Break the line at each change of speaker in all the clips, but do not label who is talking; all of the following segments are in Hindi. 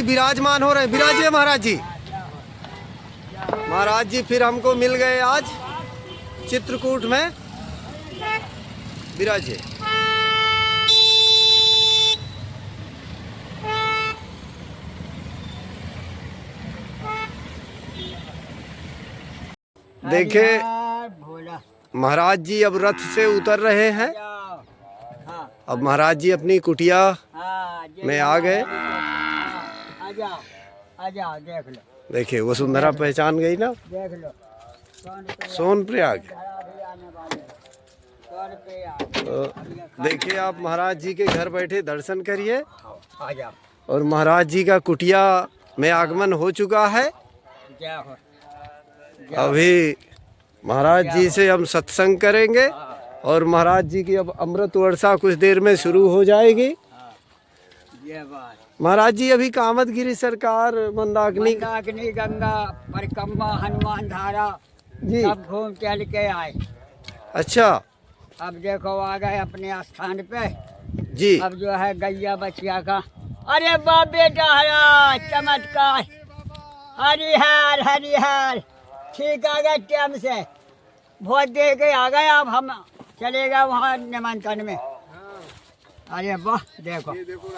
विराजमान हो रहे हैं। विराजिए महाराज जी। महाराज जी फिर हमको मिल गए आज चित्रकूट में। विराजिए। देखिए महाराज जी अब रथ से उतर रहे हैं। अब महाराज जी अपनी कुटिया में आ गए।
देख लो।
देखिए वसुंधरा पहचान गई ना।
देख लो
सोनप्रयाग। तो देखिए आप महाराज जी के घर बैठे दर्शन करिए। और महाराज जी का कुटिया में आगमन हो चुका है। अभी महाराज जी से हम सत्संग करेंगे और महाराज जी की अब अमृत वर्षा कुछ देर में शुरू हो जाएगी। महाराज जी अभी कामदगिरी सरकार मंदाकिनी
गंगा परिक्रमा हनुमान धारा
जी
सब घूम टहल के आए।
अच्छा
अब देखो आ गए अपने स्थान पे
जी।
अब जो है गैया बचिया का अरे बाप बेटा हरा चमत्कार हरिहर हरिहर ठीक आ गए टाइम से भोज दे के आ गए। अब हम चले गए वहाँ निमंत्रण में। अरे वाह देखो ये देखो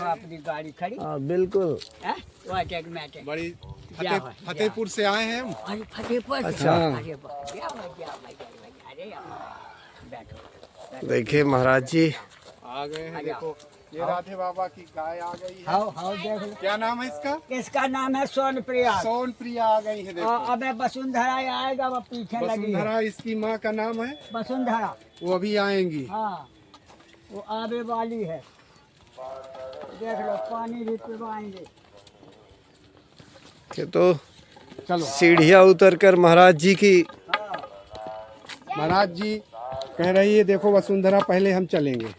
अपनी गाड़ी खड़ी।
बिल्कुल
बड़ी
फतेहपुर से आए हैं हम।
अरे फतेहपुर
अच्छा।
अरे बैठो
देखिए महाराज जी
आ गए हैं। देखो ये राधे बाबा की गाय आ गई है।
हाँ देख लो।
क्या नाम है इसका?
इसका नाम है सोनप्रिया।
सोनप्रिया आ गई है। देखो
अब वसुंधरा आएगा वो पीछे लगी है।
वसुंधरा इसकी माँ का नाम है।
वसुंधरा
वो अभी आएंगी।
हाँ वो आने वाली है। देख लो पानी भी पिवाएंगे।
तो
चलो
सीढ़ियाँ उतरकर महाराज जी की।
महाराज जी कह रही है देखो वसुंधरा पहले हम चलेंगे।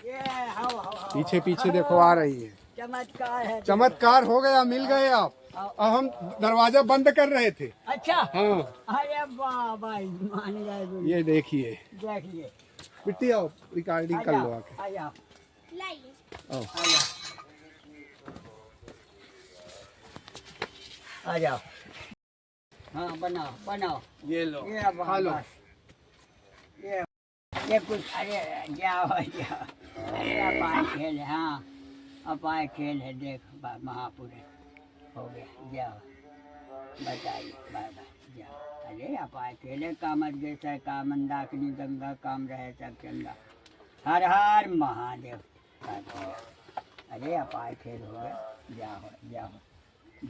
पीछे पीछे देखो आ रही है।
चमत्कार है।
चमत्कार हो गया, मिल गए आप। अब हम दरवाजा बंद कर रहे थे।
अच्छा
हाँ
अरे वाह भाई मान गए।
ये देखिए
देखिए
बिट्टी आओ रिकॉर्डिंग कर लो आके। आओ।
आ जाओ। हाँ बनाओ बनाओ।
ये लो
ये
खा लो।
ये कुछ अरे जाओ जाओ। अरे अपाय खेल है। हाँ अपाय खेल है। देख महापुरुष हो गया। जाओ बताइए बाय बाय जाओ। अरे अपाय खेल है। कामत जैसा कामंदाकिनी गंगा काम रहे सब चंगा हर हर महादेव। अरे अपाय खेल हो गया। जाओ जाओ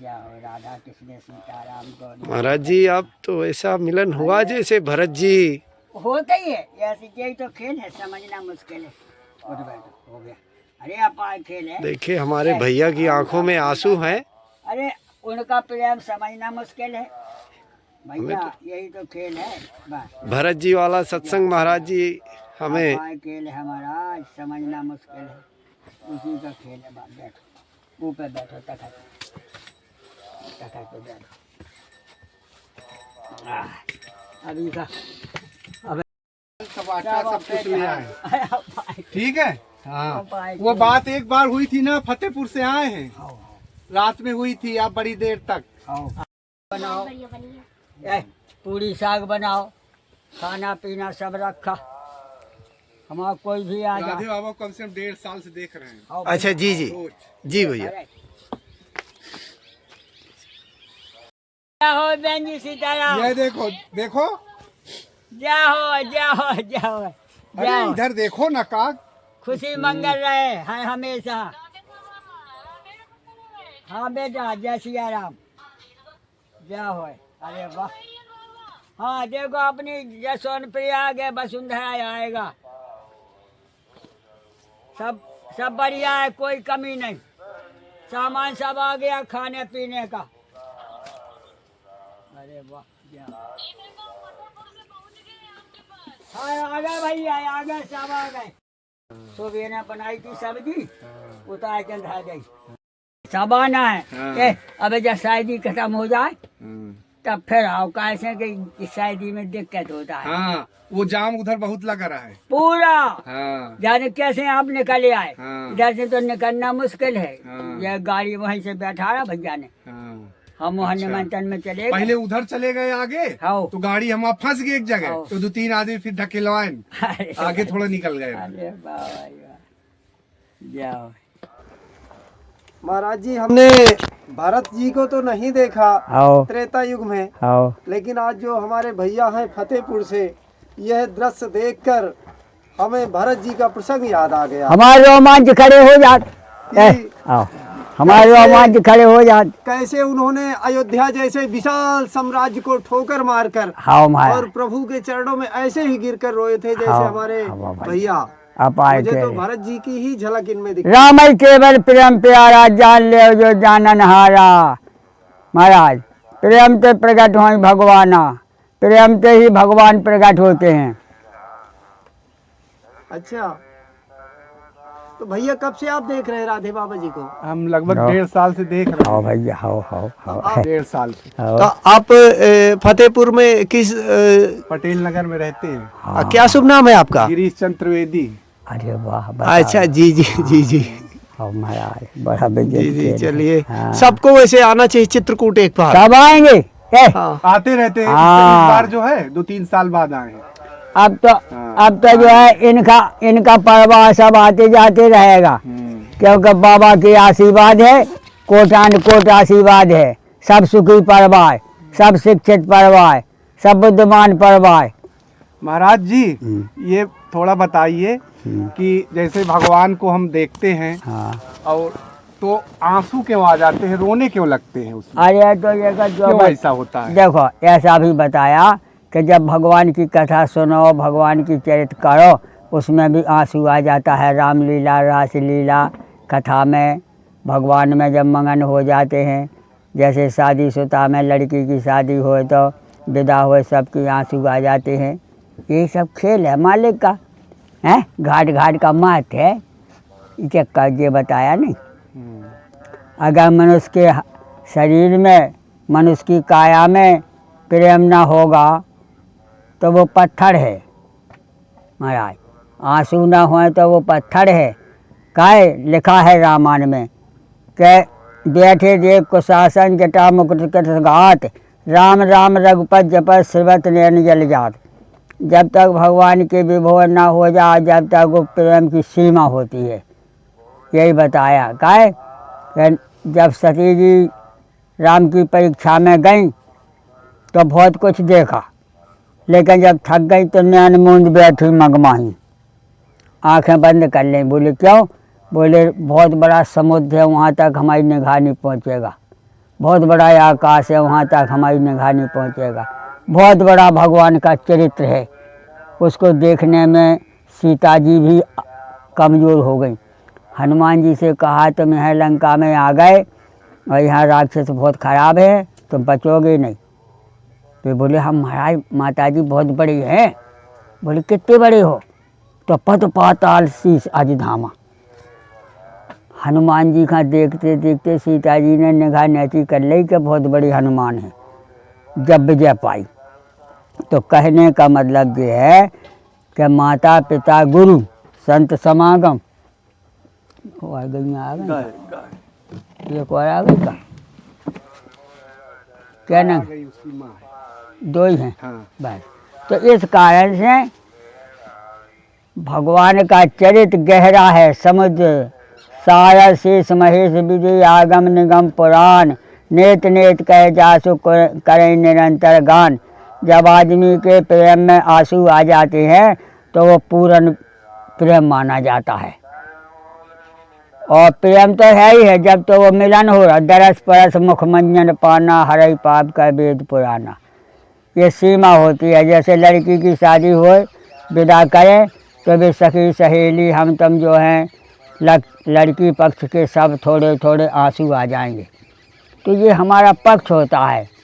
जाओ। राधा कृष्ण सीताराम गौरी।
महाराज जी आप तो ऐसा मिलन हुआ जैसे भरत जी।
होता ही है ऐसे। यही तो खेल है समझना मुश्किल है। उठ बैठो हो गया। अरे अपाय खेल है।
देखिए हमारे भैया की आंखों में आंसू हैं।
अरे उनका प्रेम समझना मुश्किल है भैया। यही तो खेल है बस।
भरत जी वाला सत्संग महाराज जी हमें।
अपाय खेल है हमारा समझना मुश्किल है। उसी का खेल है। बात बैठो मुँह पे बैठो तखत पे बैठो। अभी का
सब आटा सब कुछ ले आए। ठीक है। हाँ
अपाय
वो बात एक बार हुई थी ना, फतेहपुर से आए हैं। रात में हुई थी आप बड़ी देर तक।
बनाओ पूरी साग बनाओ। खाना पीना सब रखा। हमारा कोई भी आ
राधे
जाए।
बाबा कम से कम 1.5 साल से देख रहे हैं।
अच्छा जी जी जी भैया।
जाओ बहन जी सीताराम।
ये देखो देखो।
जाओ जाओ जाओ
अरे
जाओ।
इधर देखो ना काक।
खुशी मंगल रहे है हमेशा। हाँ बेटा जय सिया राम। जाओ। अरे वाह। हाँ देखो अपनी जय सोनप्रिया आ गए। वसुंधरा आएगा। सब बढ़िया है। कोई कमी नहीं। सामान सब आ गया खाने पीने का। अरे वाह जाओ। हाँ आ गए भैया आ गए सब आ गए। सुबह ने बनाई थी सब्जी उतार के धा गई। सब आना है। अबे जब शादी खत्म हो जाए तब फिर आओ कैसे कि शादी में दिक्कत होता है।
हाँ वो जाम उधर बहुत लगा रहा है
पूरा
हाँ
जाने कैसे आप निकले आए।
हाँ।
इधर से तो निकलना मुश्किल है।
हाँ।
ये गाड़ी वहीं से बैठा रहा भैया ने,
हाँ।
हम वहाँ
अच्छा।
निमंत्रण में चले गए।
पहले उधर चले गए आगे
हाँ।
तो गाड़ी हम फंस गए एक जगह
हाँ।
तो 2-3 आदमी फिर ढकेलवाए
अरे
आगे थोड़ा निकल गए।
अरे बाबा जाओ।
महाराज जी हमने भरत जी को तो नहीं देखा
आओ
त्रेता युग में,
आओ।
लेकिन आज जो हमारे भैया हैं फतेहपुर से, यह दृश्य देखकर हमें भरत जी का प्रसंग याद आ गया।
हमारे रोमांच खड़े हो जात।
कि
आओ हमारे रोमांच खड़े हो जात।
कैसे उन्होंने अयोध्या जैसे विशाल साम्राज्य को ठोकर मारकर
हाँ माया
और प्रभु के चरणों में ऐसे ही गिरकर रोए थे जैसे
हाँ,
हमारे
हाँ, भाई।
भैया।
आप आए
मुझे
थे
तो भरत जी की ही झलक इनमें दिखी।
राम केवल प्रेम प्यारा जान ले जो जानन हारा। महाराज प्रेम से प्रकट हो भगवाना, प्रेम से ही भगवान प्रकट होते हैं।
अच्छा तो भैया कब से आप देख रहे हैं राधे बाबा जी को?
हम लगभग 1.5 साल से देख रहे
आओ भैया आओ आओ आओ।
1.5 साल से
तो आप फतेहपुर में किस
पटेल नगर में रहते हैं।
हाँ।
क्या शुभ नाम है आपका?
गिरीश चंद्र त्रिवेदी।
अरे वाह
अच्छा जी जी जी जी
आओ महाराज बड़ा
जी
बेजती
जी
है।
चलिए
हाँ।
सबको वैसे आना चाहिए चित्रकूट एक बार।
कब आएंगे?
हाँ
आते रहते हैं।
हाँ।
इस बार जो है 2-3 साल बाद आए हैं।
अब तो
हाँ।
अब तो जो है इनका परवाह सब आते जाते रहेगा, क्योंकि बाबा की आशीर्वाद है, कोटान कोट आशीर्वाद है। सब सुखी परवाह, सब शिक्षित परवाह, सब बुद्धिमान परवाह।
महाराज जी ये थोड़ा बताइए कि जैसे भगवान को हम देखते हैं
हाँ।
और तो आंसू क्यों आ जाते हैं, रोने क्यों लगते हैं उसमें?
अरे तो ये
क्यों ऐसा होता है?
देखो ऐसा भी बताया कि जब भगवान की कथा सुनो, भगवान की चरित्र करो, उसमें भी आंसू आ जाता है। रामलीला रासलीला कथा में भगवान में जब मगन हो जाते हैं, जैसे शादीशुदा में लड़की की शादी हो तो विदा हो सबकी आंसू आ जाते हैं। ये सब खेल है मालिक का, है घाट घाट का महत्व है। इसे ये बताया नहीं। अगर मनुष्य के शरीर में, मनुष्य की काया में प्रेम ना होगा तो वो पत्थर है महाराज। आंसू ना होए तो वो पत्थर है। काय लिखा है रामायण में कि बैठे देव को शासन जटा मुकुट घात, राम राम रघुपत जपत श्रीवत नयन जल जात। जब तक भगवान के विभोर ना हो जाए, जब तक वो प्रेम की सीमा होती है। यही बताया काय जब सती जी राम की परीक्षा में गई तो बहुत कुछ देखा, लेकिन जब थक गई तो नैन मूंद बैठी मगमाही, आंखें बंद कर लें। बोले क्यों? बोले बहुत बड़ा समुद्र है, वहाँ तक हमारी निगाह नहीं पहुँचेगा। बहुत बड़ा आकाश है, वहाँ तक हमारी निगाह नहीं पहुँचेगा। बहुत बड़ा भगवान का चरित्र है, उसको देखने में सीता जी भी कमज़ोर हो गई। हनुमान जी से कहा तुम यहाँ लंका में आ गए और यहाँ राक्षस बहुत ख़राब है, तुम बचोगे नहीं। तो बोले हम महाराज माता जी बहुत बड़ी हैं। बोले कितने बड़े हो? तो पद पाताल शीश अजधामा। हनुमान जी का देखते देखते सीता जी ने निगाह नीची कर ली कि बहुत बड़ी हनुमान है। जब विजय पाई तो कहने का मतलब ये है कि माता पिता गुरु संत समागम आ गई एक और आ गई का क्या ना दो ही हैं।
हाँ।
बस तो इस कारण से भगवान का चरित्र गहरा है। समुद्र सारा शेष महेश विजय आगम निगम पुराण, नेत नेत कह जासु करें निरंतर गान। जब आदमी के प्रेम में आंसू आ जाते हैं तो वो पूर्ण प्रेम माना जाता है। और प्रेम तो है ही है, जब तो वो मिलन हो रहा, दरस परस मुख मंजन पाना, हरई पाप का वेद पुराना। ये सीमा होती है। जैसे लड़की की शादी हो, विदा करें तो भी सखी सहेली हम तुम जो हैं लड़की पक्ष के सब थोड़े थोड़े आंसू आ जाएंगे। तो ये हमारा पक्ष होता है।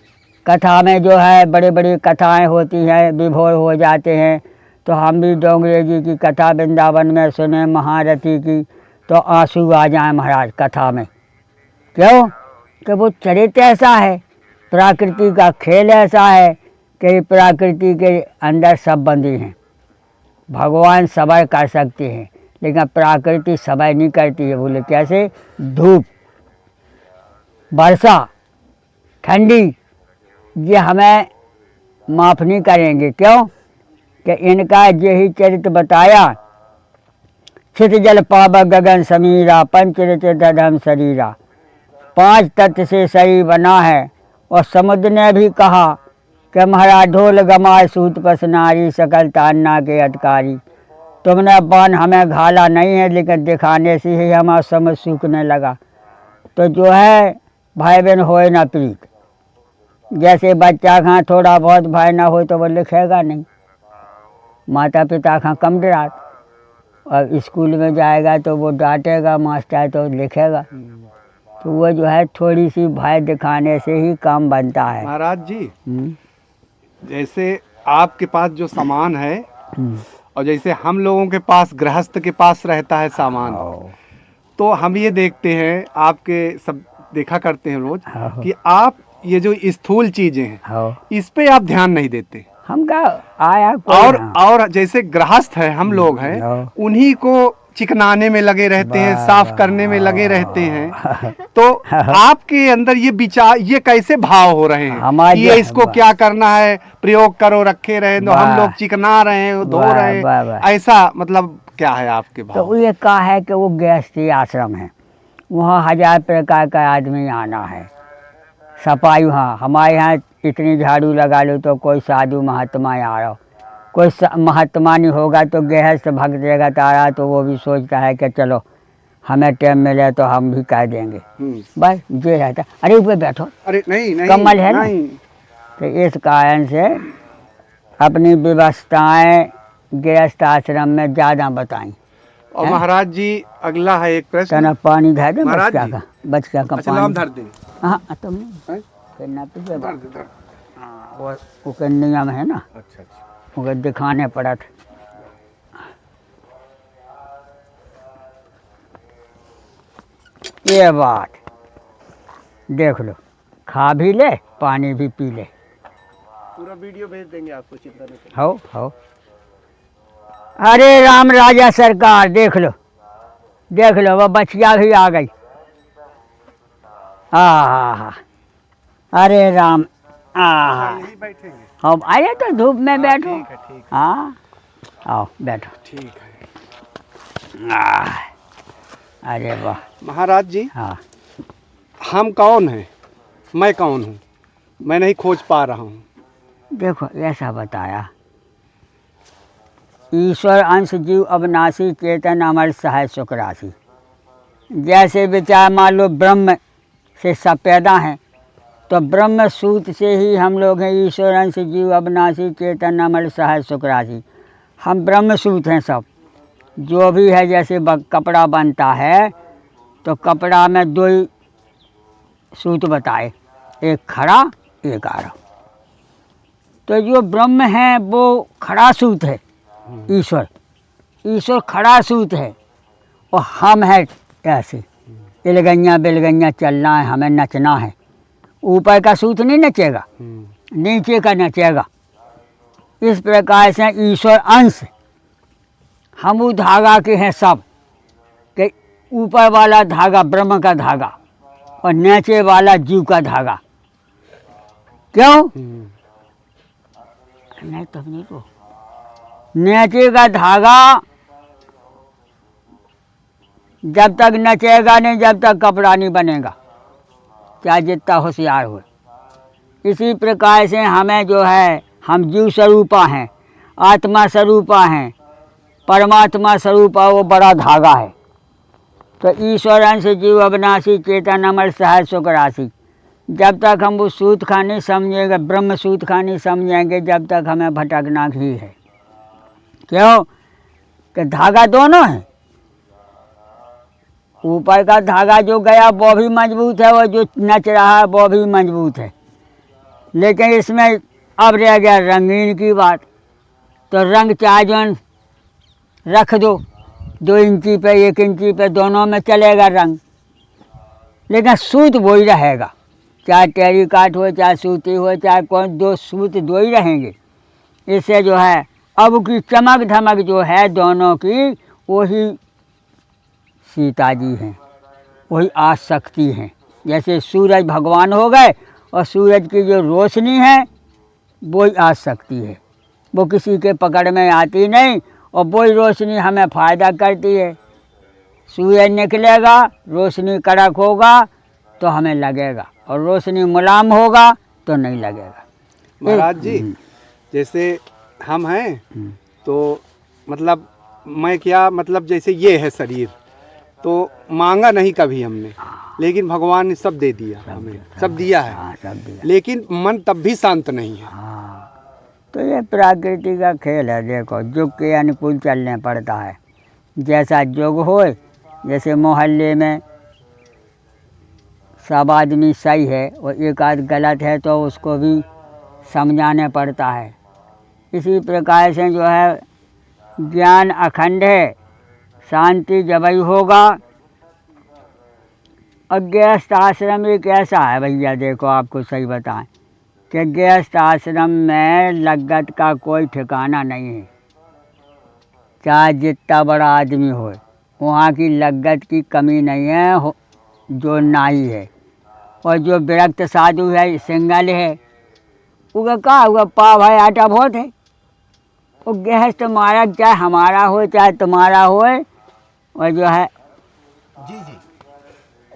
कथा में जो है बड़ी बड़ी कथाएं होती हैं, विभोर हो जाते हैं। तो हम भी डोंगरे जी की कथा वृंदावन में सुने, महारथी की, तो आंसू आ जाए महाराज कथा में। क्यों? कि वो चरित्र ऐसा है प्रकृति का खेल ऐसा है कि प्रकृति के अंदर सब बंदी हैं। भगवान सबाई कर सकते हैं लेकिन प्रकृति सबाई नहीं करती है। बोले कैसे? धूप, वर्षा, ठंडी, ये हमें माफ़ नहीं करेंगे। क्यों? कि इनका यही चरित्र बताया, छित जल पावक गगन समीरा, पंच रचित धर्म शरीरा। 5 तत्व से शरीर बना है। और समुद्र ने भी कहा कि महाराज ढोल गमाए सूत पस नारी, सकल तान्ना के अधिकारी। तुमने बाण हमें घाला नहीं है लेकिन दिखाने से ही हमारा समझ सूखने लगा। तो जो है भाई बहन होए ना प्रीत। जैसे बच्चा खां थोड़ा बहुत भाई ना हो तो वो लिखेगा नहीं, माता पिता खां कम डरात, और स्कूल में जाएगा तो वो डांटेगा मास्टर तो लिखेगा। तो वो जो है थोड़ी सी भाई दिखाने से ही काम बनता है।
महाराज जी, जैसे आपके पास जो सामान है और जैसे हम लोगों के पास गृहस्थ के पास रहता है सामान, तो हम ये देखते हैं आपके सब देखा करते हैं रोज कि आप ये जो स्थूल चीजें हैं इस पे आप ध्यान नहीं देते।
हम का आया
और जैसे गृहस्थ है हम लोग हैं उन्हीं को चिकनाने में लगे रहते हैं, साफ करने में लगे रहते हैं। तो आपके अंदर ये विचार, ये कैसे भाव हो रहे हैं? ये इसको क्या करना है, प्रयोग करो, रखे रहे, तो हम लोग चिकना रहे हैं, धो रहे हैं, ऐसा मतलब क्या है आपके भाव?
तो ये कहा है कि वो गृहस्थी आश्रम है, वहाँ 1000 प्रकार का आदमी आना है। सफाई वहाँ, हमारे यहाँ इतनी झाड़ू लगा लो तो कोई साधु महात्मा आ रहा हो, कोई महात्मा नहीं होगा तो गृहस्थ भक्त जगह तारा तो वो भी सोचता है कि चलो हमें टाइम मिले तो हम भी कह देंगे। बस ये रहता। अरे ऊपर बैठो,
अरे नहीं
कमल है ना। तो इस कारण से अपनी व्यवस्थाएं गृहस्थ आश्रम में ज़्यादा बताएं।
और महाराज जी अगला है एक प्रश्न।
पानी धर दे बच्चा का
पानी धर दे।
हाँ तुम वो नियम है ना।
अच्छा अच्छा,
वो दिखाने पड़ा था। ये बात देख लो, खा भी ले पानी भी पी ले।
पूरा वीडियो भेज देंगे आपको, चिंता नहीं करें।
हो अरे राम राजा सरकार, देख लो वो बचिया भी आ गई। हाँ अरे राम,
यही बैठेंगे
हम आए तो धूप में बैठो।
ठीक है।
हाँ आओ बैठो।
ठीक है।
अरे वाह
महाराज जी,
हाँ,
हम कौन हैं, मैं कौन हूँ, मैं नहीं खोज पा रहा हूँ।
देखो ऐसा बताया, ईश्वर अंश जीव अविनाशी चेतन अमर सहाय शुक्रासी। जैसे विचार मान लो ब्रह्म से सब पैदा हैं, तो ब्रह्म सूत्र से ही हम लोग हैं। ईश्वर अंश जीव अविनाशी चेतन अमर सहाय शुक्रासी, हम ब्रह्म सूत्र हैं सब। जो भी है जैसे कपड़ा बनता है तो कपड़ा में 2 ही सूत्र बताए, एक खड़ा एक आड़ा। तो जो ब्रह्म है वो खड़ा सूत्र है, ईश्वर खड़ा सूत्र है, और हम है ऐसे इलगैया बिलगैया चलना है, हमें नचना है। ऊपर का सूत्र नहीं नचेगा, नीचे का नचेगा। इस प्रकार से ईश्वर अंश, हम वो धागा के हैं सब, कि ऊपर वाला धागा ब्रह्म का धागा और नीचे वाला जीव का धागा। क्यों? नहीं तो नहीं तो नीचे का धागा जब तक नचेगा नहीं, जब तक कपड़ा नहीं बनेगा, क्या जितना होशियार हो। इसी प्रकार से हमें जो है, हम जीव स्वरूपा हैं, आत्मा स्वरूपा हैं, परमात्मा स्वरूपा वो बड़ा धागा है। तो ईश्वर अंश जीव अविनाशी चेतन अमर सहाय शुक्रासी। जब तक हम वो सूत्र का नहीं समझेंगे, ब्रह्म सूत्र का नहीं समझेंगे, जब तक हमें भटकना ही है। क्यों? कि धागा दोनों है, ऊपर का धागा जो गया वो भी मजबूत है, और जो नच रहा है वो भी मजबूत है। लेकिन इसमें अब रह गया रंगीन की बात। तो रंग चाहे जो रख दो, 2 इंची पे 1 इंची पे, दोनों में चलेगा रंग, लेकिन सूत्र वही रहेगा। चाहे टेरी काट हो, चाहे सूती हो, चाहे कौन, दो सूत दो ही रहेंगे। इससे जो है अब की चमक धमक जो है दोनों की, वही सीता जी हैं, वही आसक्ति हैं। जैसे सूरज भगवान हो गए और सूरज की जो रोशनी है वही आसक्ति है, वो किसी के पकड़ में आती नहीं और वही रोशनी हमें फ़ायदा करती है। सूरज निकलेगा, रोशनी कड़क होगा तो हमें लगेगा, और रोशनी मुलायम होगा तो नहीं लगेगा।
महाराज जी, जैसे हम हैं तो मतलब मैं क्या, मतलब जैसे ये है शरीर, तो मांगा नहीं कभी हमने, लेकिन भगवान ने सब दे दिया, हमें सब दिया है।
हाँ, सब दिया।
लेकिन मन तब भी शांत नहीं है।
हाँ, तो ये प्रकृति का खेल है। देखो, युग के अनुकूल चलने पड़ता है। जैसा युग हो, जैसे मोहल्ले में सब आदमी सही है और एक आध गलत है तो उसको भी समझाने पड़ता है। इसी प्रकार से जो है ज्ञान अखंड है, शांति जब ही होगा। और गृहस्थ आश्रम एक ऐसा है भैया, देखो आपको सही बताएं कि गृहस्थ आश्रम में लगत का कोई ठिकाना नहीं है। चाहे जितना बड़ा आदमी हो, वहाँ की लगत की कमी नहीं है, जो नाई है। और जो विरक्त साधु है, सिंगल है, वो का हुआ पाव है, आटा बहुत है। वो गृहस्थ मार्ग चाहे हमारा हो चाहे तुम्हारा हो, और जो है
जी जी,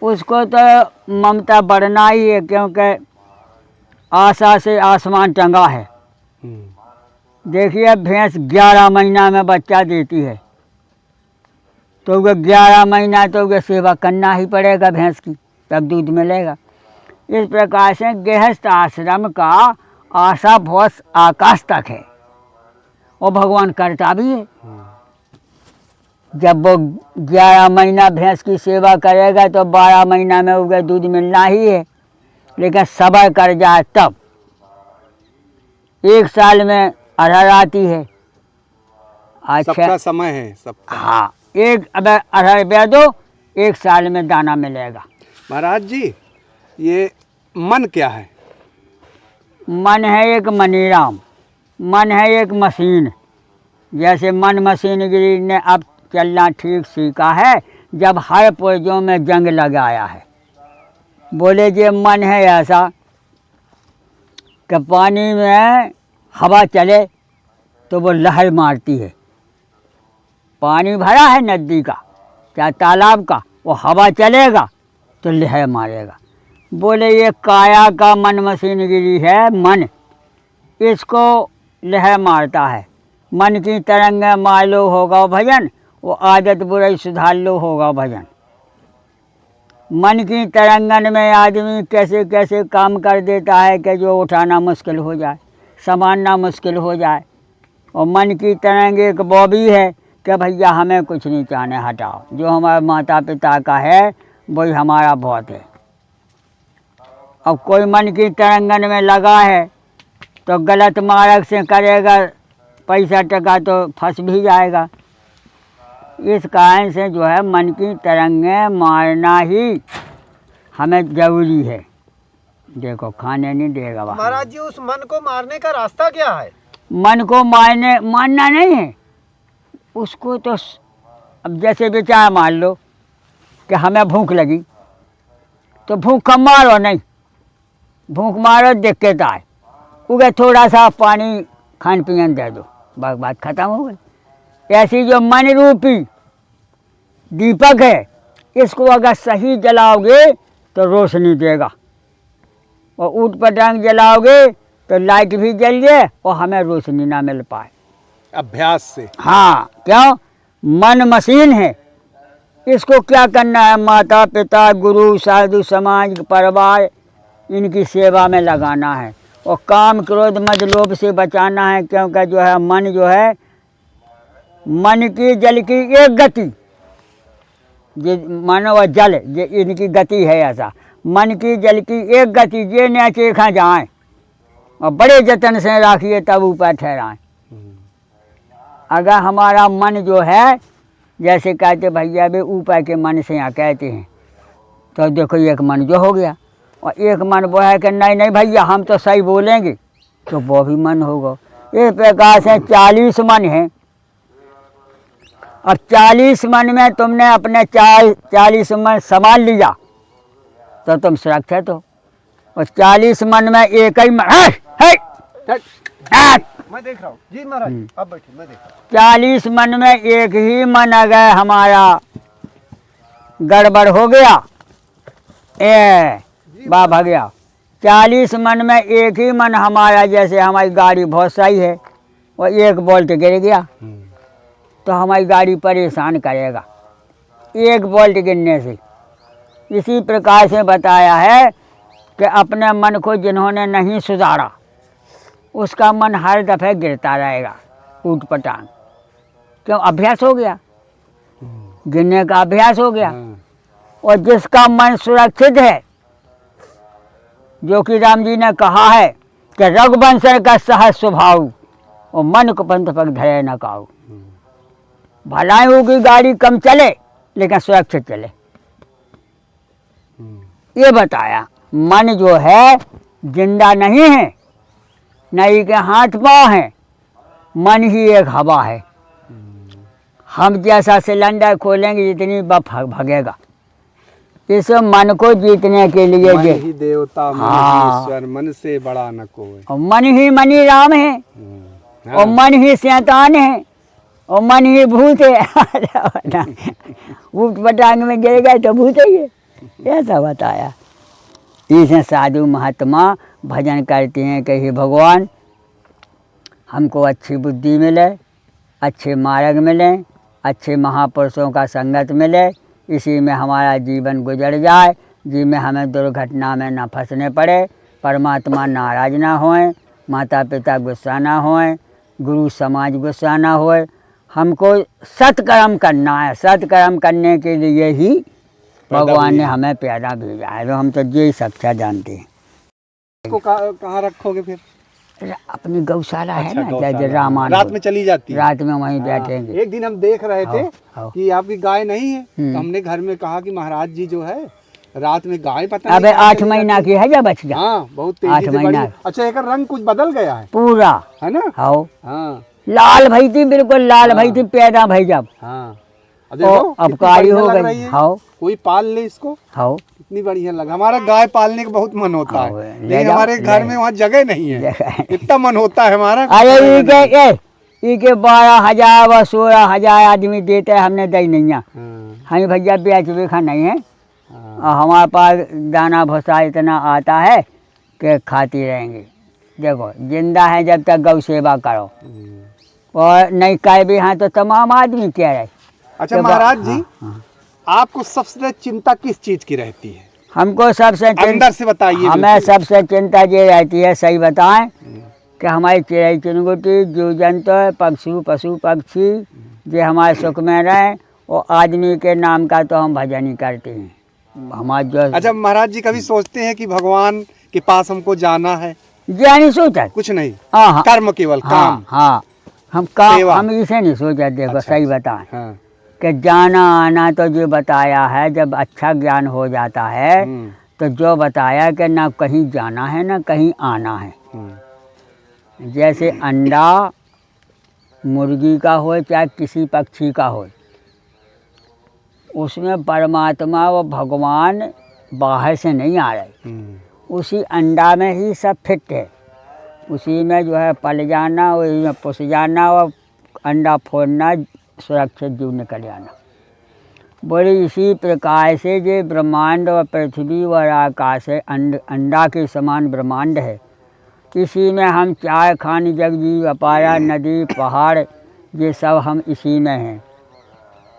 उसको तो ममता बढ़ना ही है, क्योंकि आशा से आसमान टंगा है। देखिए, भैंस 11 महीना में बच्चा देती है, तो वो 11 महीना तो वो सेवा करना ही पड़ेगा भैंस की, तब दूध मिलेगा। इस प्रकार से गृहस्थ आश्रम का आशा बहुत आकाश तक है, और भगवान करता भी है। जब वो 11 महीना भैंस की सेवा करेगा तो 12 महीना में उसे दूध मिलना ही है, लेकिन सब्र कर जाए तब 1 साल में अरहर आती है।
सबका समय है सबका।
हाँ, एक अब अरहर बे दो, 1 साल में दाना मिलेगा।
महाराज जी, ये मन क्या है?
मन है एक मनीराम, मन है एक मशीन। जैसे मन मशीनगिरी ने अब चलना ठीक सीखा है जब हर पुर्जों में जंग लगाया है। बोले ये मन है ऐसा कि पानी में हवा चले तो वो लहर मारती है। पानी भरा है नदी का चाहे तालाब का, वो हवा चलेगा तो लहर मारेगा। बोले ये काया का मन मशीनगिरी है, मन इसको लहर मारता है। मन की तरंग मार लो होगा भजन, वो आदत बुराई सुधार लो होगा भजन। मन की तरंगन में आदमी कैसे कैसे काम कर देता है कि जो उठाना मुश्किल हो जाए, संभालना मुश्किल हो जाए। और मन की तरंग एक वो भी है कि भैया हमें कुछ नहीं चाहने, हटाओ, जो हमारे माता पिता का है वही हमारा बहुत है। अब कोई मन की तरंगन में लगा है तो गलत मार्ग से करेगा, पैसा टका तो फंस भी जाएगा। इस कारण से जो है मन की तरंगें मारना ही हमें जरूरी है। देखो, खाने नहीं देगा वहाँ।
महाराज जी, उस मन को मारने का रास्ता क्या है?
मन को मारना नहीं है उसको तो। अब जैसे विचार मान लो कि हमें भूख लगी, तो भूख कम मारो नहीं, भूख मारो दिक्कत आए, उगे थोड़ा सा पानी खान पियन दे दो, बस बात खत्म हो गई। ऐसी जो मन रूपी दीपक है, इसको अगर सही जलाओगे तो रोशनी देगा, और ऊट पटांग जलाओगे तो लाइट भी जल जाए और हमें रोशनी ना मिल पाए।
अभ्यास से।
हाँ, क्यों? मन मशीन है, इसको क्या करना है? माता पिता गुरु साधु समाज परिवार इनकी सेवा में लगाना है, और काम क्रोध मद लोभ से बचाना है। क्योंकि जो है मन जो है, मन की जल की एक गति, ये मन और जल ये इनकी गति है। ऐसा मन की जल की एक गति, ये न चेखा जाए और बड़े जतन से राखिए तब ऊपर ठहराएं। अगर हमारा मन जो है, जैसे कहते भैया भी ऊपर के मन से यहाँ कहते हैं, तो देखो एक मन जो हो गया, और एक मन वो है कि नहीं नहीं भैया हम तो सही बोलेंगे, तो वो भी मन होगा। इस प्रकार से 40 मन हैं। अब 40 मन में तुमने अपने 40 मन संभाल लिया तो तुम सुरक्षित हो। और 40 मन में एक ही मन
मैं देख रहा हूँ जी महाराज, आप बैठिए, मैं देख रहा हूँ।
40 मन में एक ही मन अगर हमारा गड़बड़ हो गया, बा भाग गया। 40 मन में एक ही मन हमारा, जैसे हमारी गाड़ी बहुत सही है और एक बोल्ट गिर गया तो हमारी गाड़ी परेशान करेगा एक बोल्ट गिरने से। इसी प्रकार से बताया है कि अपने मन को जिन्होंने नहीं सुधारा उसका मन हर दफे गिरता रहेगा ऊट पटांग। क्यों? अभ्यास हो गया, गिरने का अभ्यास हो गया। और जिसका मन सुरक्षित है, जो कि राम जी ने कहा है कि रघुवंशर का सहज स्वभाव और मन को पंथ पग धरे न काऊ। भलाई होगी गाड़ी कम चले लेकिन सुरक्षित चले, ये बताया। मन जो है जिंदा नहीं है, नहीं के हाथ पाँव है, मन ही एक हवा है। हम जैसा सिलेंडर खोलेंगे जितनी बफ भगेगा। इस मन को जीतने के लिए
मन ही देवता मन ही ईश्वर, मन से बड़ा न कोई।
और मन ही राम है और मन ही शैतान है और मन ही भूत है। ऊट पटांग में गिर गए तो भूत ही है, ऐसा बताया। इसमें साधु महात्मा भजन करते हैं कि हे भगवान हमको अच्छी बुद्धि मिले, अच्छे मार्ग मिले, अच्छे महापुरुषों का संगत मिले, इसी में हमारा जीवन गुजर जाए, जिसमें हमें दुर्घटना में न फंसने पड़े, परमात्मा नाराज ना होए, माता पिता गुस्सा ना होए, गुरु समाज गुस्सा ना होए। हमको सत्कर्म करना है, सत्कर्म करने के लिए ही भगवान ने हमें पैदा भेजा है। तो हम तो यही सच्चा जानते हैं।
इसको कहाँ रखोगे फिर?
अपनी गौशाला है ना,
गौशाला।
जैसे रामान
रात में चली जाती है?
रात में वहीं बैठेंगे।
एक दिन हम देख रहे थे कि आपकी गाय नहीं है,
हम्म।
तो हमने घर में कहा कि महाराज जी जो है रात में गाय पता
अबे 8 महीना की है जब बच्चा।
हाँ, बहुत
8
तेजी से बड़ी।
महीना।
अच्छा, एक रंग कुछ बदल गया है
पूरा,
है ना?
हाँ
हाँ
लाल भई थी, बिल्कुल लाल भई थी पैदा भई जब।
हाँ, देखो
अब
कितनी
काली
बढ़िया
हो
लग
गई।
रही है।
हाँ
कोई पाल ले इसको,
हाँ
कितनी बढ़िया लगा। हमारा गाय पालने का बहुत मन होता
हाँ,
है,
ले
लेकिन
जाओ,
हमारे घर
ले
में वहाँ जगह नहीं है। इतना मन होता है हमारा।
अरे इके 12,000 व 16,000 आदमी देते हैं, हमने दई नहीं है। हम भैया बेच बेखा नहीं है और हमारे पास दाना भूसा इतना आता है कि खाती रहेंगे। देखो जिंदा है जब तक गौ सेवा करो, और नहीं कह भी हाँ तो तमाम आदमी कह रहे।
अच्छा महाराज जी, आपको सबसे चिंता किस चीज की रहती है?
हमको सबसे
अंदर से बताइए।
हमें सबसे चिंता ये रहती है, सही बताएं, कि हमारी चिड़ै चुनगुटी जीव जंतु पशु पशु पक्षी ये हमारे सुख में रहें, और आदमी के नाम का तो हम भजन ही करते हैं हमारा जो।
अच्छा महाराज जी, कभी सोचते हैं कि भगवान के पास हमको जाना है?
ये नहीं सोचा
कुछ नहीं,
हाँ
कर्म केवल काम।
हाँ हम काम,
सेवा।
हम इसे नहीं सोचा। देखो
अच्छा,
सही बताएं
हाँ।
कि जाना आना तो जो बताया है, जब अच्छा ज्ञान हो जाता है तो जो बताया कि ना कहीं जाना है ना कहीं आना है। जैसे अंडा मुर्गी का हो चाहे किसी पक्षी का हो, उसमें परमात्मा व भगवान बाहर से नहीं आ रहे, उसी अंडा में ही सब फिट है। उसी में जो है पल जाना, उसी में पुस जाना और अंडा फोड़ना, सुरक्षित जीव निकल जाना। बोले इसी प्रकार से ये ब्रह्मांड और पृथ्वी और आकाश है, अंडा के समान ब्रह्मांड है। इसी में हम चार खानी जगजीव अपाया नदी पहाड़ ये सब हम इसी में हैं।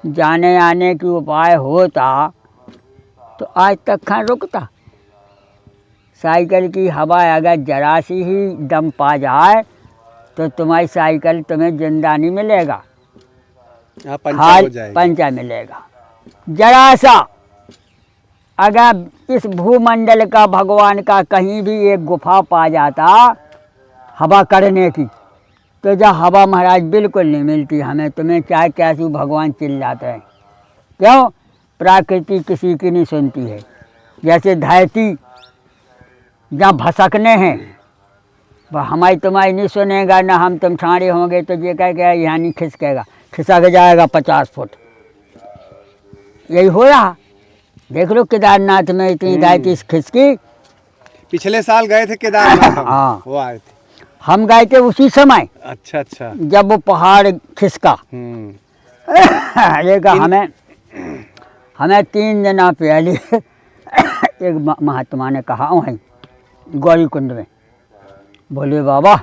जाने आने की उपाय होता तो आज तक कहाँ रुकता। साइकिल की हवा अगर जरा सी ही दम पा जाए तो तुम्हारी साइकिल तुम्हें जिंदा नहीं मिलेगा, पंचा मिलेगा। जरा सा अगर इस भूमंडल का भगवान का कहीं भी एक गुफा पा जाता हवा करने की, तो जब हवा महाराज बिल्कुल नहीं मिलती हमें, तुम्हें चाहे कैसे भगवान चिल्लाते हैं। क्यों? प्रकृति किसी की नहीं सुनती है। जैसे धरती जहाँ भसकने हैं वह हमारी तुम्हारी नहीं सुनेगा ना हम तुम ठाड़े होंगे तो ये कह गया यहाँ नहीं खिसकेगा, खिसक जाएगा 50 फुट। यही हो रहा। देख लो केदारनाथ में इतनी गाय की खिसकी।
पिछले साल गए थे केदारनाथ हम।
हाँ।
वो आए थे।
हम गए थे उसी समय।
अच्छा अच्छा।
जब वो पहाड़ खिसका। देखा हमें 3 दिन पहले एक महात्मा ने कहा वहीं गौरी कुंड में, बोले बाबा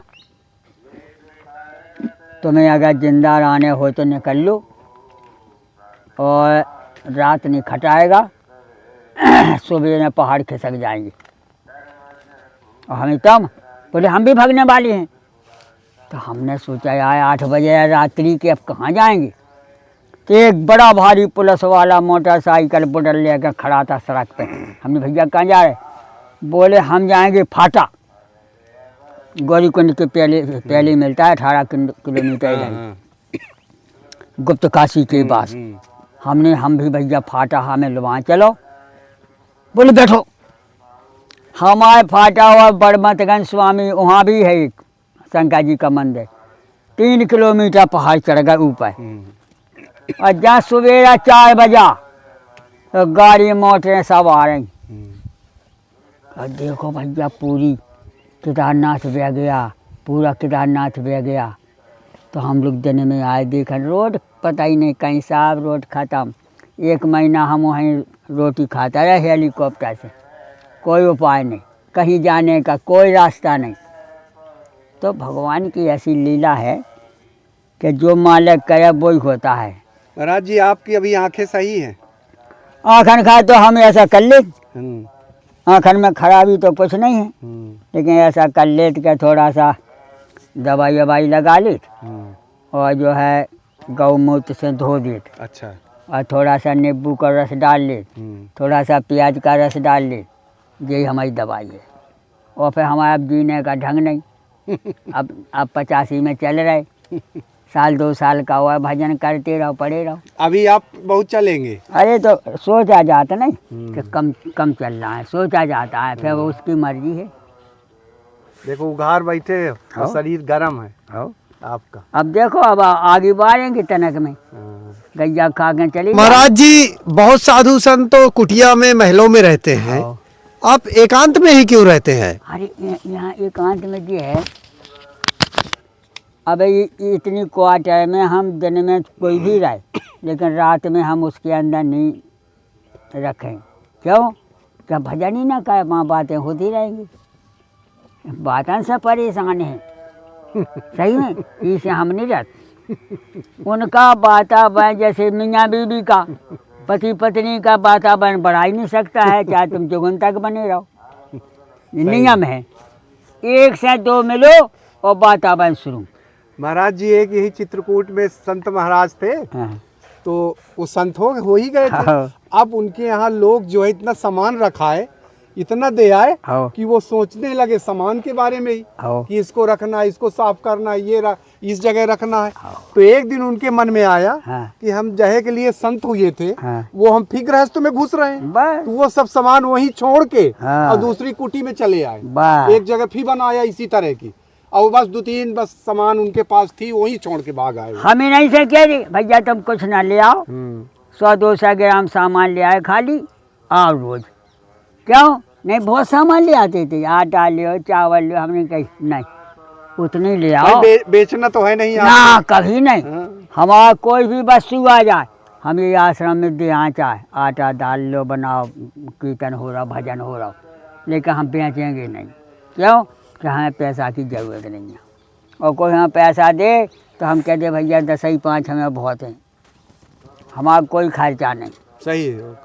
तुम्हें अगर जिंदा रहने हो तो निकल लो और रात नहीं खटाएगा, सुबह में पहाड़ खिसक जाएंगे। और हमें तब बोले हम भी भागने वाले हैं। तो हमने सोचा यार 8 बजे रात्रि के अब कहाँ जाएंगे। तो एक बड़ा भारी पुलिस वाला मोटरसाइकिल बुडल लेकर खड़ा था सड़क पे। हमने भैया कहाँ जा रहे, बोले हम जाएंगे फाटा, गौरी कुंड के पहले मिलता है 18 किलोमीटर इधर गुप्त काशी के पास। हम भी भैया फाटा हमें वहाँ चलो। बोले बैठो। हमारे फाटा और बड़मतगंज स्वामी वहाँ भी है एक शंकर जी का मंदिर, 3 किलोमीटर पहाड़ चढ़ गए ऊपर। और जहाँ सवेरा 4 बजा तो गाड़ी मोटरें सब आ रही। और देखो भैया पूरी केदारनाथ बह गया, पूरा केदारनाथ बह गया। तो हम लोग दिन में आए, देखा रोड पता ही नहीं कहीं साहब रोड ख़त्म। 1 महीना हम वहीं रोटी खाता रहे हेलीकॉप्टर से, कोई उपाय नहीं, कहीं जाने का कोई रास्ता नहीं। तो भगवान की ऐसी लीला है कि जो मालिक करे वो ही होता है।
महाराज जी आपकी अभी आंखें सही हैं?
आँखन खा तो हम ऐसा कर ले, आँखन में खराबी तो कुछ नहीं है, लेकिन ऐसा कर ले कि थोड़ा सा दवाई ववाई लगा ले और जो है गौमूत्र से धो दे।
अच्छा।
और थोड़ा सा नींबू का रस डाल ले, थोड़ा सा प्याज का रस डाल ले, यही हमारी दवाई है। और फिर हमारा अब जीने का ढंग नहीं। अब 85 में चल रहे, 1-2 साल का हुआ, भजन करते रहो, पड़े रहो।
अभी आप बहुत चलेंगे?
अरे तो सोचा जाता नहीं कि कम चल रहा है, सोचा जाता है, फिर वो उसकी मर्जी है।
देखो उघार बैठे और शरीर गर्म है आपका।
अब देखो अब आगे बढ़ेंगे टनक में, गैया खा के चली।
महाराज जी बहुत साधु संत तो कुटिया में महलों में रहते हैं, आप एकांत में ही क्यों रहते हैं?
अरे यहाँ एकांत में ये है, अब इतनी क्वार्टर में हम दिन में कोई भी रहे, लेकिन रात में हम उसके अंदर नहीं रखें। क्यों? क्या भजन ही ना करे, वहाँ बातें होती रहेंगी। बातों से परेशान है सही में, इसे हम नहीं रहते। उनका वातावरण जैसे मियाँ बीवी का, पति पत्नी का वातावरण बढ़ा ही नहीं सकता है, चाहे तुम जुगन तक बने रहो। नियम है 1 से 2 मिलो और वातावरण शुरू।
महाराज जी एक यही चित्रकूट में संत महाराज थे। तो वो संत हो ही गए थे। अब उनके यहाँ लोग जो है इतना सामान रखा है, इतना दे आए कि वो सोचने लगे सामान के बारे में ही कि इसको रखना है, इसको साफ करना है, ये इस जगह रखना है। तो एक दिन उनके मन में आया कि हम जहे के लिए संत हुए थे, वो हम फिर गृहस्थ में घुस रहे हैं, तो वो सब सामान वहीं छोड़ के और दूसरी कुटी में चले आए। एक जगह फिर बनाया इसी तरह की, और बस 2-3 बस सामान उनके पास थी, वहीं छोड़ के भाग आए।
हमें नहीं से कह रही भैया तुम कुछ ना ले आओ, 100-200 ग्राम सामान ले आए खाली आओ रोज। क्यों नहीं, बहुत सामान ले आते थे, आटा ले चावल ले, हमने कही नहीं उतने ले आओ।
बेचना तो है नहीं
ना, कभी नहीं। हमारा कोई भी वस्तु आ जाए, हम ये आश्रम में दे चाहे आटा दाल लो, बनाओ, कीर्तन हो रहा, भजन हो रहा, लेकिन हम बेचेंगे नहीं। क्यों? कि हमें पैसा की ज़रूरत नहीं है। और कोई हमें पैसा दे तो हम कहते भैया 10 ही 5 हमें बहुत हैं, हमारा कोई खर्चा नहीं।
सही है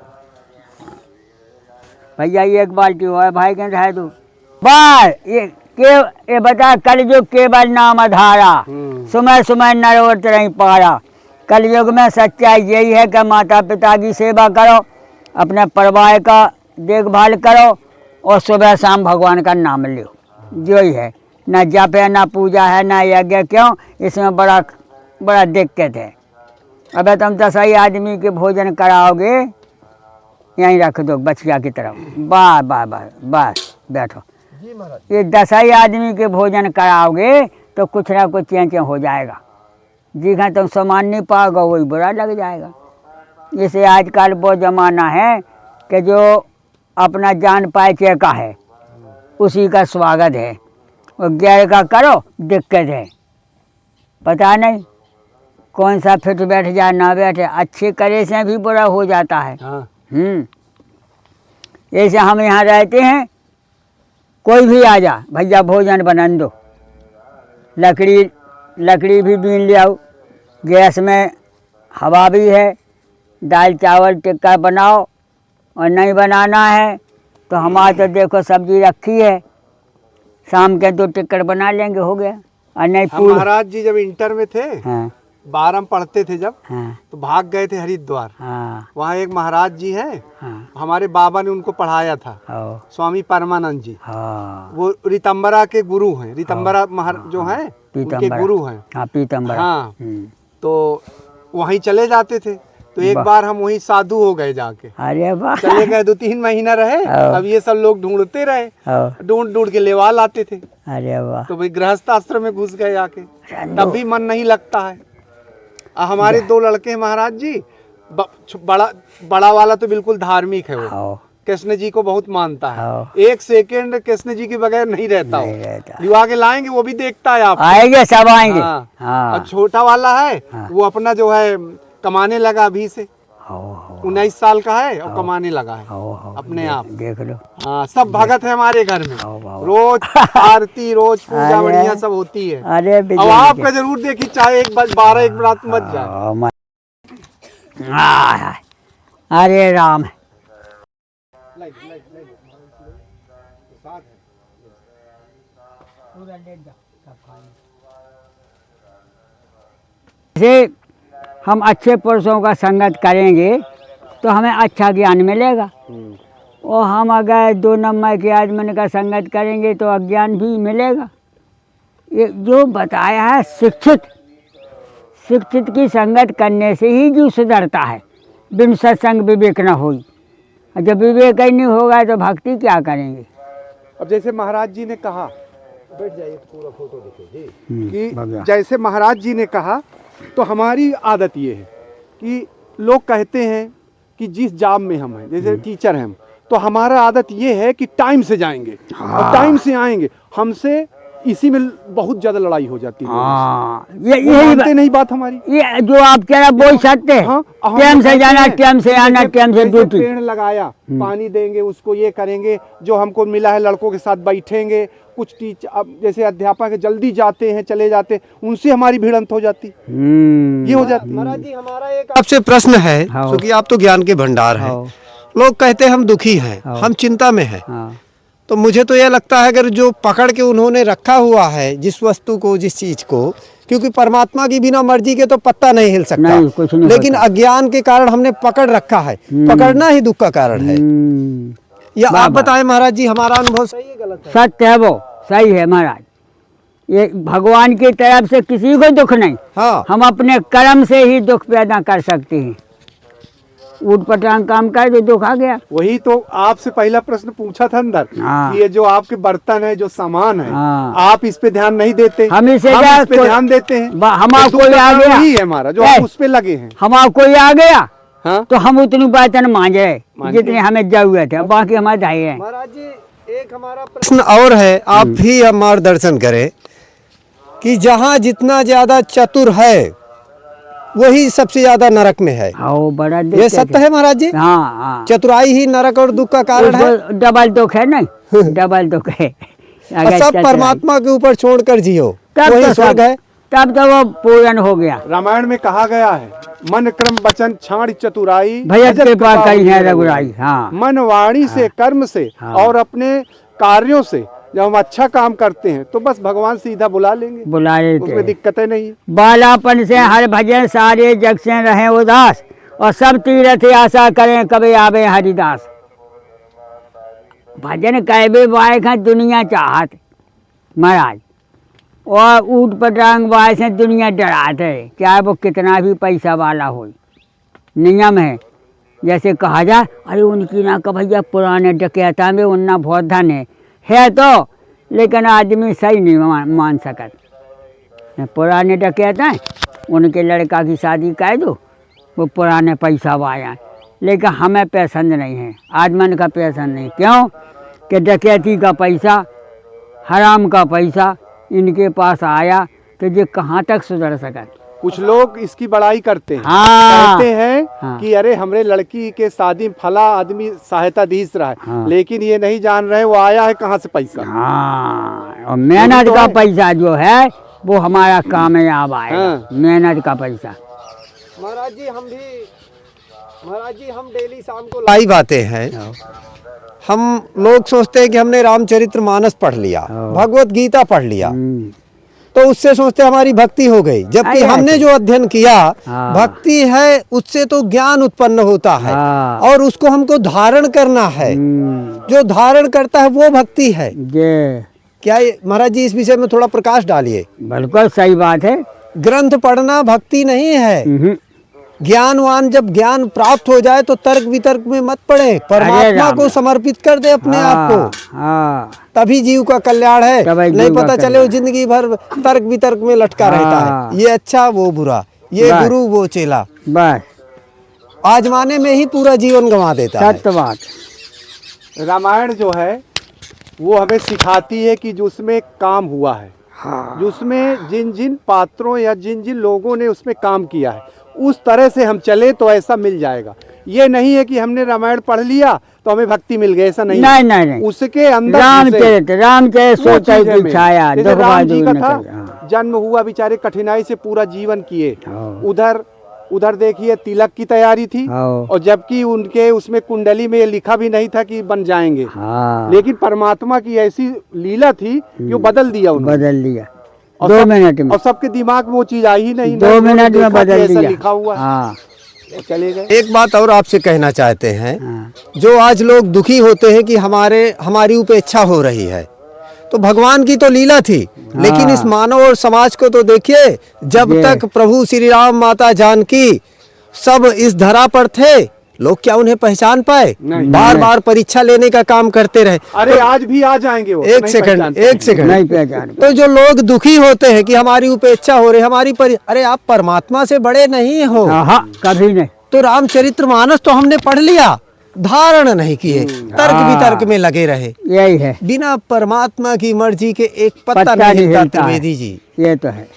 भैया 1 बाल्टी हो भाई के रह दो बार ये बता, कलयुग केवल नाम आधारा, समय समय नर उठ नहीं पारा। कलयुग में सच्चाई यही है कि माता पिता की सेवा करो, अपने परिवार का देखभाल करो और सुबह शाम भगवान का नाम लो, जो ही है। ना जप है, ना पूजा है, ना यज्ञ। क्यों? इसमें बड़ा दिक्कत है। अबे तुम 10 ही आदमी के भोजन कराओगे, यहीं रख दो बचिया की तरफ, बस बैठो।
जी महाराज।
ये 10 ही आदमी के भोजन कराओगे तो कुछ ना कुछ चेंज हो जाएगा। जी हाँ, तुम सामान नहीं पाओगे वही बुरा लग जाएगा। जैसे आजकल वो जमाना है कि जो अपना जान पाए का है उसी का स्वागत है, और गैर का करो दिक्कत है। पता नहीं कौन सा फिट बैठ जाए ना बैठे, अच्छे करे से भी बुरा हो जाता है।
हाँ।
ऐसे हम यहाँ रहते हैं, कोई भी आ जा भैया भोजन बना दो, लकड़ी भी बीन ले आओ, गैस में हवा भी है, दाल चावल टिक्का बनाओ, और नहीं बनाना है तो हमारे तो देखो सब्जी रखी है, शाम के 2 टिक्कर बना लेंगे, हो गया। और नहीं
हम महाराज जी जब इंटर में थे,
हाँ
12 में पढ़ते थे जब,
हाँ
तो भाग गए थे हरिद्वार।
हाँ
वहाँ एक महाराज जी हैं,
हाँ
हमारे बाबा ने उनको पढ़ाया था,
हाँ
स्वामी परमानंद जी।
हाँ
वो रीतम्बरा के गुरु हैं, रीतम्बरा जो हैं उनके
पीतम्बरा।
गुरु हैं।
हाँ पीतम्बरा।
हाँ, तो वहीं चले जाते थे। तो एक बार हम वहीं साधु हो गए जाके,
अरे वाह।
चले गए, 2-3 महीना रहे। अब ये सब लोग ढूंढते रहे, ढूंढ के लेवा लाते थे।
अरे वाह।
तो भाई गृहस्थ आश्रम में घुस गए आके, तब भी मन नहीं लगता है। हमारे 2 लड़के हैं महाराज जी, बड़ा वाला तो बिल्कुल धार्मिक है, वो कृष्ण जी को बहुत मानता है। 1 सेकेंड कृष्ण जी के बगैर नहीं रहता वो। लिवा के लाएंगे वो भी देखता है, आप
आएंगे सब आएंगे।
हाँ। और छोटा वाला है वो अपना जो है कमाने लगा अभी से, 19 साल का है और कमाने लगा है अपने आप।
देख लो।
हाँ, सब भगत है हमारे घर में, रोज आरती, रोज पूजा बढ़िया सब होती है।
अरे
अब आपका जरूर देखी, चाहे 1 रात मत जाए।
अरे राम। जैसे हम अच्छे पुरुषों का संगत करेंगे तो हमें अच्छा ज्ञान मिलेगा, और हम अगर 2 नंबर के आदमी का संगत करेंगे तो अज्ञान भी मिलेगा। ये जो बताया है, शिक्षित की संगत करने से ही जो सुधरता है। बिन सत्संग विवेक न होई, और जब विवेक ही नहीं होगा तो भक्ति क्या करेंगे।
अब जैसे महाराज जी ने कहा, बैठ जाइए पूरा फोटो देखिए जी, कि जैसे महाराज जी ने कहा, तो हमारी आदत ये है कि लोग कहते हैं कि जिस जॉब में हम हैं, जैसे टीचर हैं हम, तो हमारा आदत ये है कि टाइम से जाएंगे और टाइम से आएंगे। हमसे इसी में बहुत ज्यादा लड़ाई हो जाती है।
यही
नहीं बात हमारी,
ये जो आप कह रहे बोल सकते हैं। टाइम से जाना, टाइम से आना, टाइम से ड्यूटी।
पेड़ लगाया, पानी देंगे उसको, ये करेंगे, जो हमको मिला है लड़कों के साथ बैठेंगे। कुछ टीचर अब जैसे अध्यापक जल्दी जाते हैं, चले जाते, उनसे हमारी भिड़ंत हो जाती, ये हो जाती। महाराज जी, हमारा एक आपसे प्रश्न है, क्योंकि आप तो ज्ञान के भंडार हैं। लोग कहते हैं हम दुखी हैं, हम चिंता में हैं, तो मुझे तो यह लगता है अगर जो पकड़ के उन्होंने रखा हुआ है जिस वस्तु को, जिस चीज को, क्योंकि परमात्मा की बिना मर्जी के तो पत्ता नहीं हिल सकता, नहीं, लेकिन अज्ञान के कारण हमने पकड़ रखा है। पकड़ना ही दुख का कारण है। या आप बताएं महाराज जी, हमारा अनुभव सही है गलत है?
सत्य है, वो सही है महाराज। ये भगवान की तरफ से किसी को दुख नहीं। हाँ। हम अपने कर्म से ही दुख पैदा कर सकते हैं। ऊट पटांग काम कर तो दुख आ गया।
वही तो आपसे पहला प्रश्न पूछा था अंदर, कि ये जो आपके बर्तन है, जो सामान है, आप इस पे ध्यान नहीं देते, हम इस पे ध्यान देते हैं।
हमारा कोई आ गया,
वही है हमारा, जो हम उस पे लगे हैं।
हमारा कोई आ गया, हाँ? तो हम उतनी बर्तन मांझे जितनी हमें जरूरत है, बाकी हमारे ढाई है।
महाराज जी, एक हमारा प्रश्न और है, आप भी हम मार्गदर्शन करें कि जहाँ जितना ज्यादा चतुर है वही सबसे ज्यादा नरक में है।
बड़ा
ये सत्य है महाराज जी।
हाँ।
चतुराई ही नरक और दुख का कारण है।
डबल दुख है, नहीं डबल दुख है।
सब परमात्मा के ऊपर छोड़कर जियो, वही स्वर्ग है।
तब तो वो पूर्ण हो गया।
रामायण में कहा गया है, मन क्रम वचन छाड़ चतुराई,
भजन कृपा करी है रघुराई। हाँ।
मन वाणी से, कर्म से और अपने कार्यों से जब हम अच्छा काम करते हैं तो बस भगवान सीधा बुला लेंगे, बुला लेते, उसमें दिक्कतें नहीं।
बालापन से हर भजन सारे जग से रहे उदास, और सब तीर्थ आशा करें कभी आवे हरिदास। भजन कहबे बाय का दुनिया चाहत महाराज, और ऊट पटांग बाय से दुनिया डराते है, चाहे वो कितना भी पैसा वाला हो। नियम है, जैसे कहा जाए, अरे उनकी ना का भैया पुराने डकैता में उनना बहुत धन है तो लेकिन आदमी सही नहीं मान सकत। पुराने डकैत हैं, उनके लड़का की शादी कर दो, वो पुराने पैसा वाया, लेकिन हमें पसंद नहीं है, आदमन का पसंद नहीं। क्यों कि डकैती का पैसा, हराम का पैसा इनके पास आया तो ये कहाँ तक सुधर सकत।
कुछ लोग इसकी बड़ाई करते हैं,
हाँ,
कहते हैं
हाँ,
कि अरे हमरे लड़की के शादी में फला आदमी सहायता दीस रहा है,
हाँ,
लेकिन ये नहीं जान रहे वो आया है कहाँ से पैसा।
हाँ, और मेहनत का पैसा जो है वो हमारा कामयाब आएगा।
हाँ।
मेहनत का पैसा।
महाराज जी हम डेली शाम को लाइव आते हैं। हम लोग सोचते हैं कि हमने रामचरितमानस पढ़ लिया, भगवत गीता पढ़ लिया, तो उससे सोचते हमारी भक्ति हो गई, जबकि हमने जो अध्ययन किया भक्ति है, उससे तो ज्ञान उत्पन्न होता है और उसको हमको धारण करना है। जो धारण करता है वो भक्ति है। क्या महाराज जी इस विषय में थोड़ा प्रकाश डालिए।
बिल्कुल सही बात है।
ग्रंथ पढ़ना भक्ति नहीं है। ज्ञानवान जब ज्ञान प्राप्त हो जाए तो तर्क वितर्क में मत पड़े, परमात्मा को समर्पित कर दे अपने आप को, तभी जीव का कल्याण है। नहीं पता चले वो जिंदगी भर तर्क वितर्क में लटका रहता है, ये अच्छा वो बुरा, ये गुरु वो चेला,
बस
आजमाने में ही पूरा जीवन गंवा देता है।
सत्य बात।
रामायण जो है वो हमें सिखाती है कि जो उसमें काम हुआ है, जो उसमें जिन जिन पात्रों या जिन जिन लोगों ने उसमें काम किया है उस तरह से हम चले तो ऐसा मिल जाएगा। ये नहीं है कि हमने रामायण पढ़ लिया तो हमें भक्ति मिल गई, ऐसा नहीं।
नहीं।
उसके अंदर
रामचरित सोचा की छाया,
राम जी का था, जन्म हुआ, बेचारे कठिनाई से पूरा जीवन किए। उधर देखिए तिलक की तैयारी थी, और जबकि उनके उसमें कुंडली में ये लिखा भी नहीं था कि बन जाएंगे, लेकिन परमात्मा की ऐसी लीला थी कि वो बदल दिया उन्होंने।
बदल दिया 2 मिनट में,
और सबके दिमाग में वो चीज आई ही नहीं,
2 मिनट में बदल दिया,
लिखा हुआ। चले गए।
एक बात और आपसे कहना चाहते हैं, जो आज लोग दुखी होते हैं कि हमारी उपेक्षा हो रही है, तो भगवान की तो लीला थी, लेकिन इस मानव और समाज को तो देखिए, जब तक प्रभु श्री राम माता जानकी सब इस धरा पर थे, लोग क्या उन्हें पहचान पाए? बार बार परीक्षा लेने का काम करते रहे।
अरे आज भी आ जाएंगे वो।
एक सेकंड नहीं पहचान। तो जो लोग दुखी होते हैं कि हमारी उपेक्षा हो रही, अरे आप परमात्मा से बड़े नहीं हो,
कभी नहीं।
तो रामचरितमानस तो हमने पढ़ लिया, धारण नहीं किए, तर्क वितर्क में लगे रहे,
यही है।
बिना परमात्मा की मर्जी के एक पत्ता नहीं हिलता। त्रिवेदी जी
ये तो है,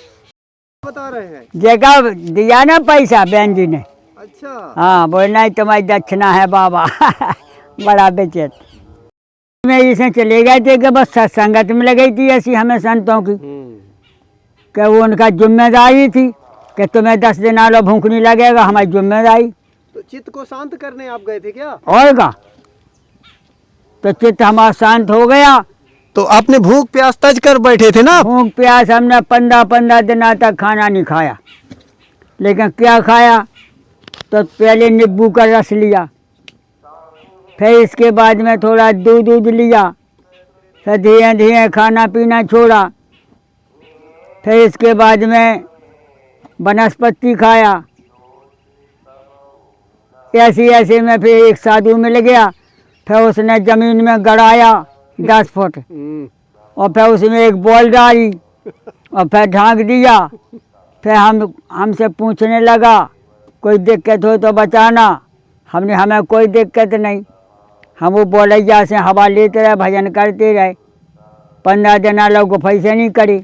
बता रहे हैं।
जगह दिया ना पैसा बहन जी ने।
अच्छा,
हाँ, बोलना ही तुम्हारी दक्षिणा है बाबा। बड़ा बेचैन में इसे चले गए थे कि बस सत्संगत में लगी थी ऐसी हमें संतों की, कि वो उनका जिम्मेदारी थी कि तुम्हें 10 दिन आलो भूख नहीं लगेगा, हमारी जिम्मेदारी।
तो चित्त को शांत करने आप गए थे क्या?
और का तो चित्त हमारा शांत हो गया।
तो आपने भूख प्यास तज कर बैठे थे ना?
भूख प्यास हमने 15 दिन तक खाना नहीं खाया, लेकिन क्या खाया तो पहले नींबू का रस लिया, फिर इसके बाद में थोड़ा दूध लिया, फिर धीरे धीरे खाना पीना छोड़ा, फिर इसके बाद में वनस्पति खाया। ऐसे में फिर एक साधु मिल गया, फिर उसने जमीन में गड़ाया 10 फुट, और फिर उसमें एक बॉल डाली और फिर ढांक दिया। फिर हमसे पूछने लगा कोई दिक्कत हो तो बताना। हमें कोई दिक्कत नहीं, हम वो बोलैया से हवा लेते रहे, भजन करते रहे। 15 दिन लोग पैसे नहीं करे।